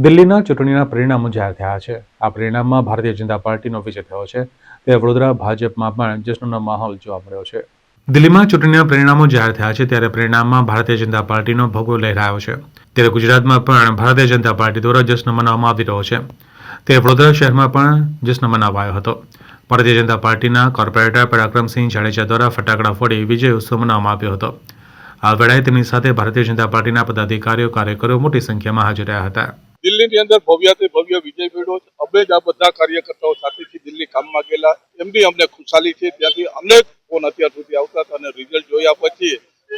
દિલ્હીના ચૂંટણીના પરિણામો જાહેર થયા છે। આ પરિણામમાં ભારતીય જનતા પાર્ટીનો વિજય થયો છે, ત્યારે વડોદરા ભાજપમાં પણ જશ્નનો માહોલ જોવા મળ્યો છે। દિલ્હીમાં ચૂંટણીના પરિણામો જાહેર થયા છે, ત્યારે પરિણામમાં ભારતીય જનતા પાર્ટીનો ભગવો લહેરાયો છે, ત્યારે ગુજરાતમાં પણ ભારતીય જનતા પાર્ટી દ્વારા જશ્ન મનાવવામાં આવી રહ્યો છે। ત્યારે વડોદરા શહેરમાં પણ જશ્ન મનાવાયો હતો। ભારતીય જનતા પાર્ટીના કોર્પોરેટર પરાક્રમસિંહ જાડેજા દ્વારા ફટાકડા ફોડી વિજય ઉત્સવ મનાવવામાં આવ્યો હતો। આ વેળાએ તેમની સાથે ભારતીય જનતા પાર્ટીના પદાધિકારીઓ કાર્યકરો મોટી સંખ્યામાં હાજર રહ્યા હતા। દિલ્હીની અંદર ભવ્યાથી ભવ્ય વિજય મેળવ્યો છે। અમે જ આ બધા કાર્યકર્તાઓ સાથેથી દિલ્હી કામમાં ગયેલા, એમની અમને ખુશાલી છે। ત્યાંથી અનેક ફોન અત્યાર સુધી આવતા હતા અને રિઝલ્ટ જોયા પછી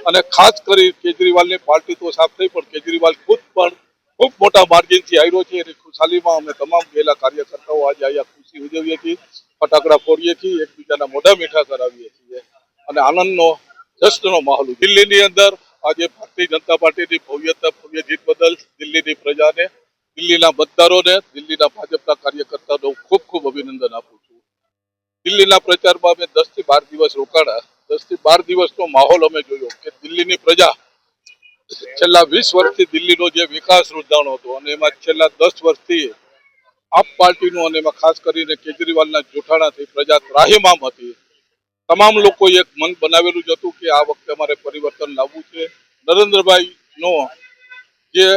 અને ખાસ કરી કેજરીવાલની પાર્ટી તો સાફ થઈ, પણ કેજરીવાલ ખુદ પણ ખૂબ મોટા માર્જિનથી આવ્યો છે। એની ખુશાલીમાં અમે તમામ ગયેલા કાર્યકર્તાઓ આજે અહીંયા ખુશી ઉજવીએ છીએ, ફટાકડા ફોડીએ છીએ, એકબીજાના મોઢા મીઠા કરાવીએ છીએ અને આનંદનો જશ્નનો માહોલ। દિલ્હીની અંદર આજે ભારતીય જનતા પાર્ટીની ભવ્ય જીત બદલ દિલ્હીની પ્રજાને, દિલ્હીના મતદારોને, દિલ્હીના ભાજપના કાર્યકર્તાઓને ખૂબ ખૂબ અભિનંદન આપું છું। દિલ્હીના પ્રચારમાં અમે 10 થી 12 દિવસ રોકાણા। 10 થી 12 દિવસનો માહોલ અમે જોયો કે દિલ્હીની પ્રજા છેલ્લા 20 વર્ષથી દિલ્હીનો જે વિકાસ રૂંધાણો હતો અને એમાં છેલ્લા 10 વર્ષથી આપ પાર્ટીનું અને એમાં ખાસ કરીને કેજરીવાલના જોઠાણાથી પ્રજા ત્રાહિમામ હતી। તમામ લોકોએ એક મન બનાવેલું જ હતું કે આ વખતે અમારે પરિવર્તન લાવવું છે। નરેન્દ્રભાઈનો જે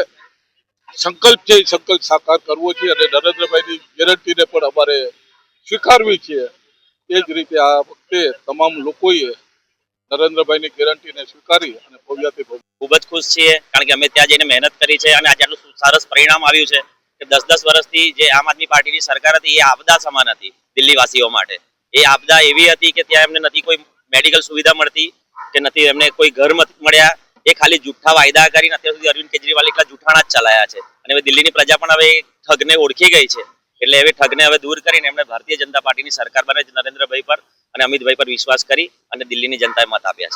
સંકલ્પ છે એ સંકલ્પ સાકાર કરવો છે અને નરેન્દ્રભાઈની ગેરંટીને પણ અમારે સ્વીકારવી છે। એ જ રીતે આ વખતે તમામ લોકોએ નરેન્દ્રભાઈની ગેરંટીને સ્વીકારી અને ભવ્યાથી ભવ્ય ખૂબ જ ખુશ છીએ, કારણ કે અમે ત્યાં જઈને મહેનત કરી છે અને આજે આટલું સરસ પરિણામ આવ્યું છે કે 10-10 વર્ષથી જે આમ આદમી પાર્ટીની સરકાર હતી એ આપદા સમાન હતી દિલ્હીવાસીઓ માટે। એ આપદા એવી હતી કે ત્યાં એમને નથી કોઈ મેડિકલ સુવિધા મળતી કે નથી એમને કોઈ ઘર મળ્યા। એ ખાલી જૂઠા વાયદા કરીને અત્યાર સુધી અરવિંદ કેજરીવાલ એટલા જૂઠાણા જ ચલાયા છે અને હવે દિલ્હીની પ્રજા પણ હવે ઠગને ઓળખી ગઈ છે। એટલે હવે ઠગને હવે દૂર કરીને એમણે ભારતીય જનતા પાર્ટીની સરકાર બને નરેન્દ્રભાઈ પર અને અમિતભાઈ પર વિશ્વાસ કરી અને દિલ્હીની જનતાએ મત આપ્યા